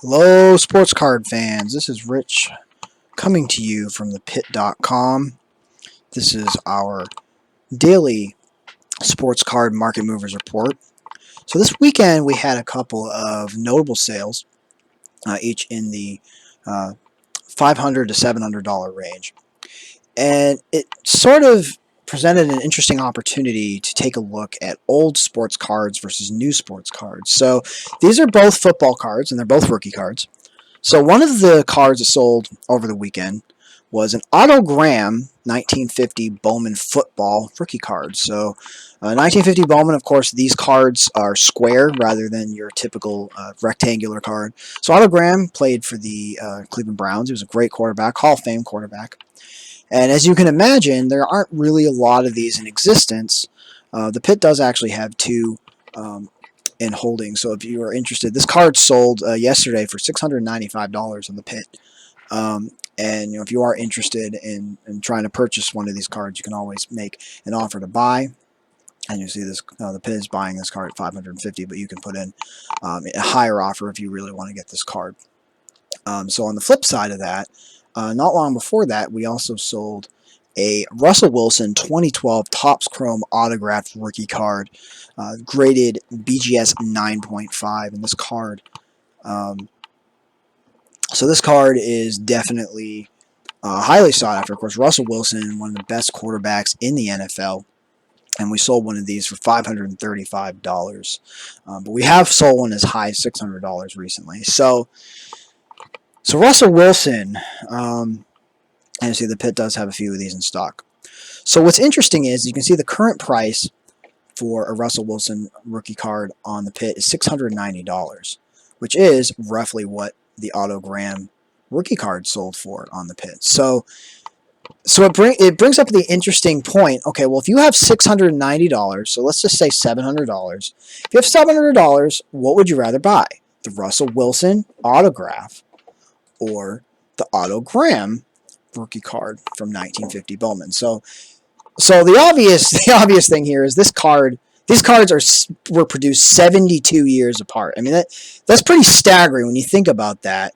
Hello, sports card fans. This is Rich coming to you from thepit.com. This is our daily sports card market movers report. So, this weekend we had a couple of notable sales, each in the $500 to $700 range. And it sort of presented an interesting opportunity to take a look at old sports cards versus new sports cards. So, these are both football cards and they're both rookie cards. So one of the cards that sold over the weekend was an Otto Graham 1950 Bowman football rookie card. So 1950 Bowman, of course, these cards are square rather than your typical rectangular card. So Otto Graham played for the Cleveland Browns. He was a great quarterback, Hall of Fame quarterback. And as you can imagine, there aren't really a lot of these in existence. The Pit does actually have two in holding. So if you are interested, this card sold yesterday for $695 on the Pit. And if you are interested in trying to purchase one of these cards, you can always make an offer to buy. And you see this, the Pit is buying this card at $550, but you can put in a higher offer if you really want to get this card. So on the flip side of that, not long before that, we also sold a Russell Wilson 2012 Topps Chrome autographed rookie card, graded BGS 9.5. And this card, so this card is definitely highly sought after. Of course, Russell Wilson, one of the best quarterbacks in the NFL. And we sold one of these for $535. But we have sold one as high as $600 recently. So Russell Wilson, and you see the Pit does have a few of these in stock. So what's interesting is you can see the current price for a Russell Wilson rookie card on the Pit is $690, which is roughly what the Otto Graham rookie card sold for on the Pit. So it brings up the interesting point. Okay, well, if you have $690, so let's just say $700. If you have $700, what would you rather buy? The Russell Wilson autograph or the Otto Graham rookie card from 1950 Bowman? So the obvious thing here is these cards were produced 72 years apart. I mean that's pretty staggering when you think about that.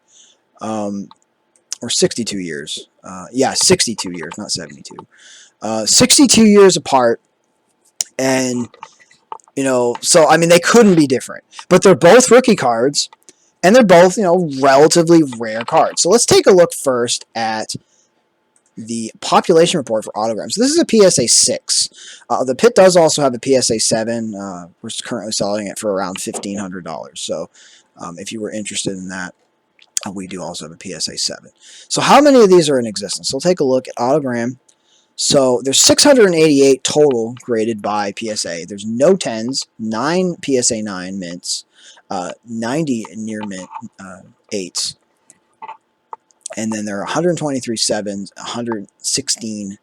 Or 62 years. 62 years, not 72. 62 years apart, and so I mean they couldn't be different. But they're both rookie cards, and they're both relatively rare cards. So let's take a look first at the population report for autograms. So this is a PSA 6. The Pit does also have a PSA 7. We're currently selling it for around $1,500. So if you were interested in that, we do also have a PSA 7. So how many of these are in existence? So we'll take a look at Otto Graham. So there's 688 total graded by PSA. There's no 10s, 9 PSA 9 mints, 90 near mint 8s. And then there are 123 7s, 116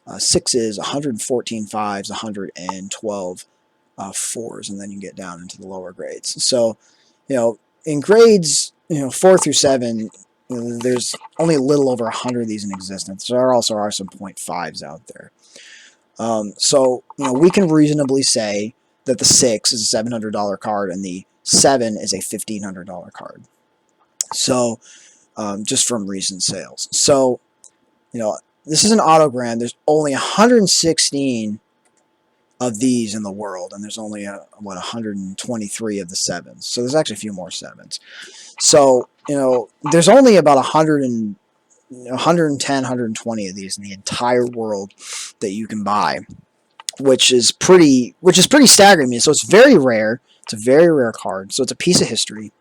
6s, 114 5s, 112 4s, and then you get down into the lower grades. So, in grades 4 through 7, there's only a little over 100 of these in existence. There also are some .5s out there. So we can reasonably say that the 6 is a $700 card and the 7 is a $1,500 card. So just from recent sales. So this is an Otto Graham. There's only 116 of these in the world, and there's only 123 of the 7s. So there's actually a few more 7s. So there's only about 110, 120 of these in the entire world that you can buy, which is pretty staggering. So it's very rare. It's a very rare card. So it's a piece of history.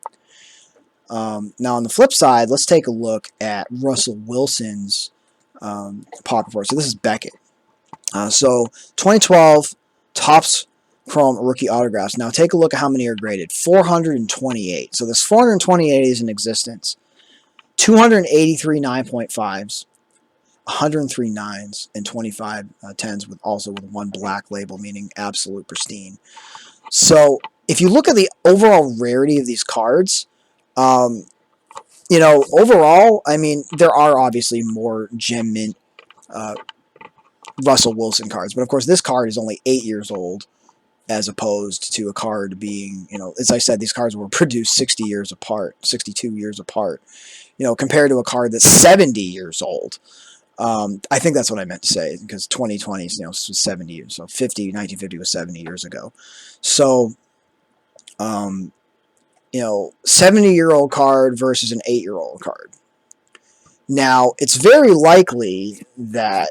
Now on the flip side, let's take a look at Russell Wilson's pop report. So this is Beckett. So 2012 Topps Chrome rookie autographs. Now take a look at how many are graded. 428. So there's 428 is in existence. 283 9.5s, 103 9s, and 25 10s with one black label, meaning absolute pristine. So if you look at the overall rarity of these cards, overall, I mean, there are obviously more gem mint Russell Wilson cards, but of course this card is only 8 years old, as opposed to a card being, as I said, these cards were produced 60 years apart, 62 years apart, compared to a card that's 70 years old. I think that's what I meant to say, because 2020 was 70 years, so 1950 was 70 years ago. So, 70-year-old card versus an 8-year-old card. Now, it's very likely that,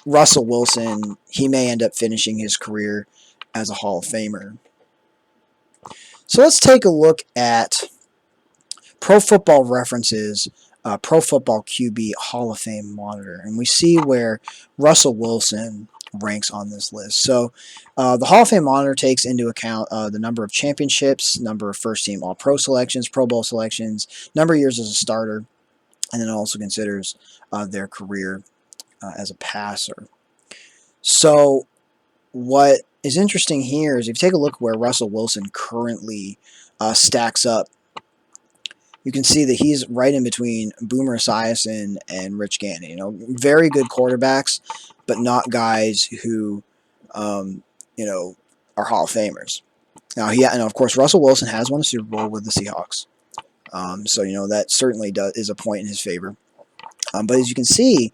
Russell Wilson, he may end up finishing his career as a Hall of Famer. So let's take a look at Pro Football References Pro Football QB Hall of Fame monitor, and we see where Russell Wilson ranks on this list. So the Hall of Fame monitor takes into account the number of championships, number of first-team All-Pro selections, Pro Bowl selections, number of years as a starter, and then it also considers their career as a passer. So what is interesting here is if you take a look where Russell Wilson currently stacks up, you can see that he's right in between Boomer Esiason and Rich Gannon. Very good quarterbacks, but not guys who, are Hall of Famers. Now, and of course, Russell Wilson has won a Super Bowl with the Seahawks. So, that certainly is a point in his favor. But as you can see,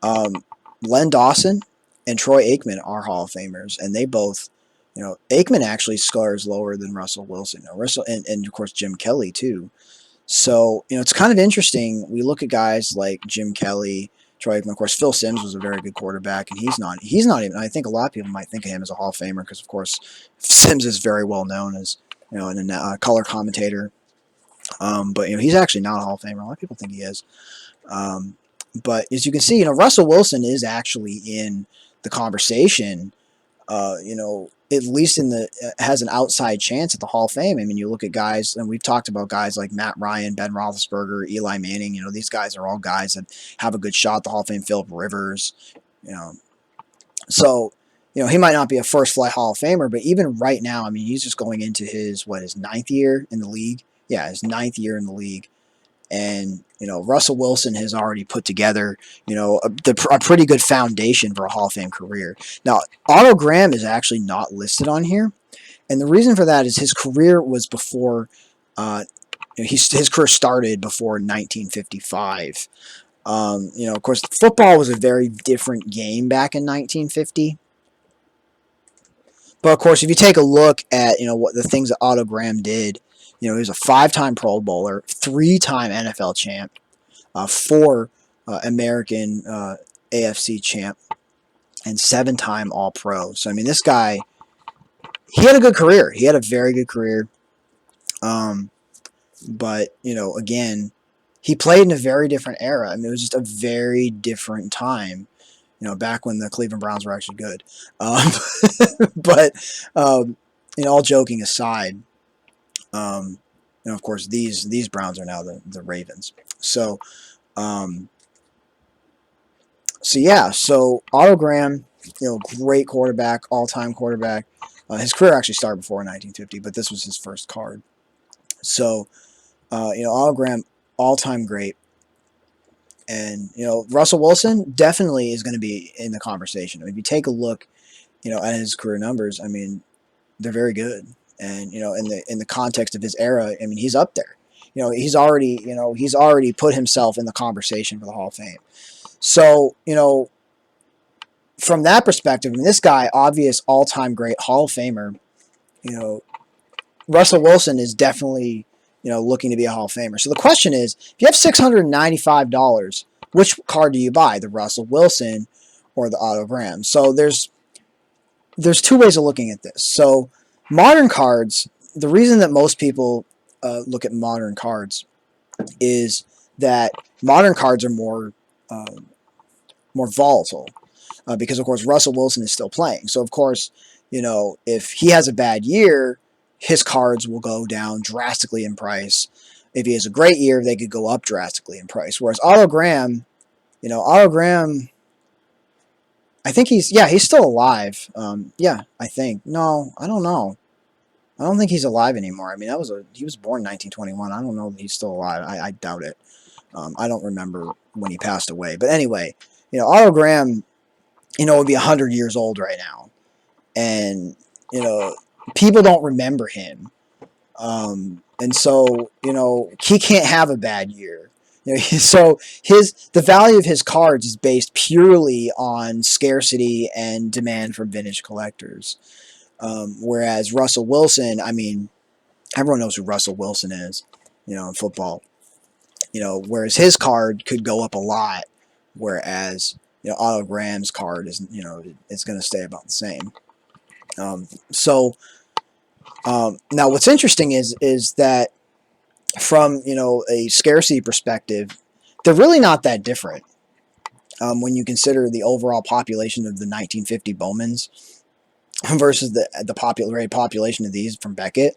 Len Dawson and Troy Aikman are Hall of Famers, and they both, Aikman actually scores lower than Russell Wilson. And of course, Jim Kelly, too. So, it's kind of interesting. We look at guys like Jim Kelly, Troy Aikman. Of course, Phil Simms was a very good quarterback, and he's not even, I think a lot of people might think of him as a Hall of Famer because, of course, Simms is very well known as, a color commentator. But, he's actually not a Hall of Famer. A lot of people think he is. But as you can see, Russell Wilson is actually in the conversation, at least has an outside chance at the Hall of Fame. I mean, you look at guys, and we've talked about guys like Matt Ryan, Ben Roethlisberger, Eli Manning. These guys are all guys that have a good shot at the Hall of Fame. Philip Rivers, So, he might not be a first flight Hall of Famer, but even right now, I mean, he's just going into his 9th year in the league. Yeah, his 9th year in the league. And, Russell Wilson has already put together, a pretty good foundation for a Hall of Fame career. Now, Otto Graham is actually not listed on here. And the reason for that is his career was before, his career started before 1955. Of course, football was a very different game back in 1950. But, of course, if you take a look at, what the things that Otto Graham did, he was a 5-time Pro Bowler, 3-time NFL champ, 4 American AFC champ, and 7-time All-Pro. So, I mean, this guy, he had a good career. He had a very good career. But, again, he played in a very different era. I mean, it was just a very different time, back when the Cleveland Browns were actually good. But, all joking aside, of course, these Browns are now the Ravens. So, so Otto Graham, great quarterback, all-time quarterback. His career actually started before 1950, but this was his first card. So, Otto Graham, all-time great. And, Russell Wilson definitely is going to be in the conversation. I mean, if you take a look, at his career numbers, I mean, they're very good. And, in the context of his era, I mean, he's up there. He's already put himself in the conversation for the Hall of Fame. So, from that perspective, I mean, this guy, obvious all-time great Hall of Famer, Russell Wilson is definitely, looking to be a Hall of Famer. So the question is, if you have $695, which card do you buy, the Russell Wilson or the Otto Graham? So there's 2 ways of looking at this. So modern cards, the reason that most people look at modern cards is that modern cards are more volatile because, of course, Russell Wilson is still playing. So, of course, if he has a bad year, his cards will go down drastically in price. If he has a great year, they could go up drastically in price. Whereas Otto Graham, I think he's still alive. I think. No, I don't know. I don't think he's alive anymore. I mean, he was born in 1921. I don't know that he's still alive. I doubt it. I don't remember when he passed away. But anyway, Otto Graham, would be 100 years old right now. And, you know, people don't remember him. And so, he can't have a bad year. So the value of his cards is based purely on scarcity and demand from vintage collectors. Whereas Russell Wilson, I mean, everyone knows who Russell Wilson is, in football. Whereas his card could go up a lot, whereas Otto Graham's card is it's going to stay about the same. So now what's interesting is that from a scarcity perspective, they're really not that different when you consider the overall population of the 1950 Bowmans versus the population of these from Beckett.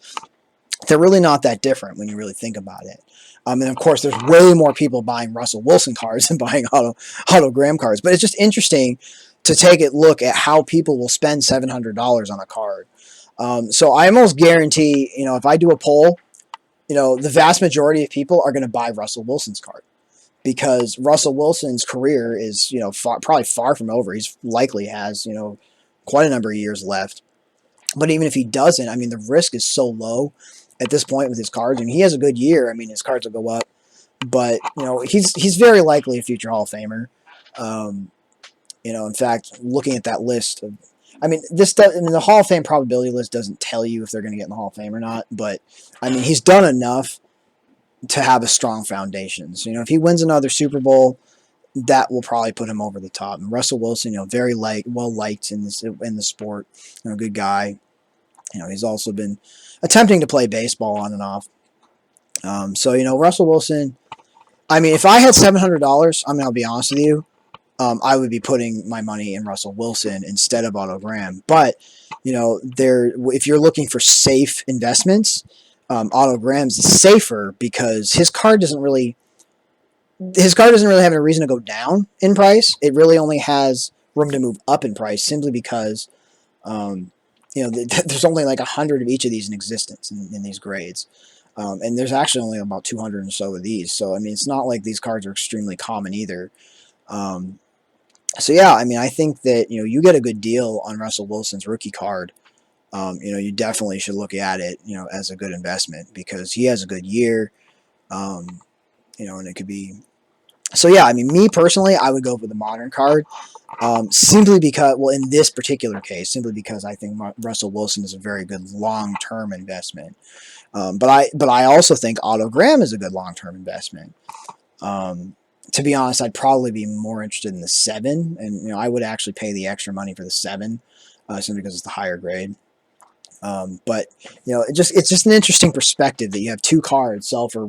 They're really not that different when you really think about it. And of course, there's way more people buying Russell Wilson cards than buying Otto Graham cards. But it's just interesting to take a look at how people will spend $700 on a card. So I almost guarantee, if I do a poll, the vast majority of people are going to buy Russell Wilson's card because Russell Wilson's career is, probably far from over. He's likely has, quite a number of years left. But even if he doesn't, I mean, the risk is so low at this point with his cards. I mean, he has a good year. I mean, his cards will go up, but he's very likely a future Hall of Famer. In fact, looking at that list of, I mean, the Hall of Fame probability list doesn't tell you if they're going to get in the Hall of Fame or not, but I mean, he's done enough to have a strong foundation. So if he wins another Super Bowl, that will probably put him over the top. And Russell Wilson, very well liked in the sport, good guy. He's also been attempting to play baseball on and off. So Russell Wilson. I mean, if I had $700, I mean, I'll be honest with you, I would be putting my money in Russell Wilson instead of Otto Graham. But if you're looking for safe investments, Otto Graham's is safer because his card doesn't really have a reason to go down in price. It really only has room to move up in price simply because there's only like 100 of each of these in existence in these grades. And there's actually only about 200 or so of these. So, I mean, it's not like these cards are extremely common either. So, yeah, I mean, I think that, you get a good deal on Russell Wilson's rookie card. You definitely should look at it, as a good investment because he has a good year. And it could be. So, yeah, I mean, me personally, I would go for the modern card. Simply because, well, in this particular case, simply because I think Russell Wilson is a very good long-term investment. But I also think Otto Graham is a good long-term investment. To be honest, I'd probably be more interested in the 7, and I would actually pay the extra money for the 7, simply because it's the higher grade. But it's just an interesting perspective that you have two cards sell for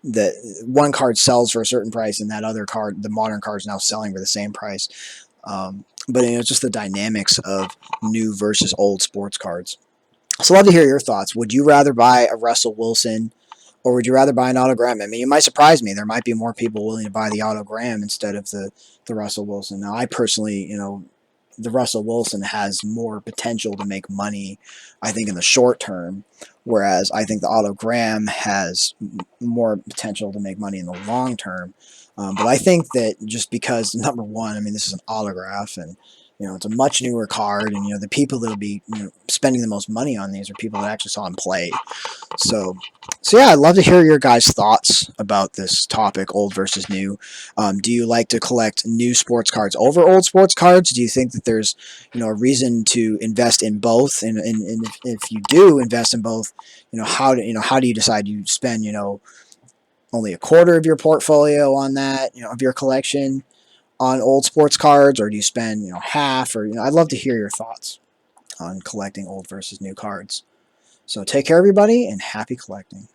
that one card sells for a certain price and that other card, the modern card, is now selling for the same price. But it's just the dynamics of new versus old sports cards. So I'd love to hear your thoughts. Would you rather buy a Russell Wilson or would you rather buy an Otto Graham? I mean, you might surprise me. There might be more people willing to buy the Otto Graham instead of the Russell Wilson. Now, I personally, the Russell Wilson has more potential to make money, I think, in the short term, whereas I think the Otto Graham has more potential to make money in the long term. But I think that just because, number one, I mean, this is an autograph, and it's a much newer card, and the people that'll be spending the most money on these are people that actually saw him play. So yeah, I'd love to hear your guys' thoughts about this topic, old versus new. Do you like to collect new sports cards over old sports cards? Do you think that there's a reason to invest in both? And if you do invest in both, how do you decide you spend only a quarter of your portfolio on that of your collection on old sports cards, or do you spend half? Or I'd love to hear your thoughts on collecting old versus new cards. So take care, everybody, and happy collecting.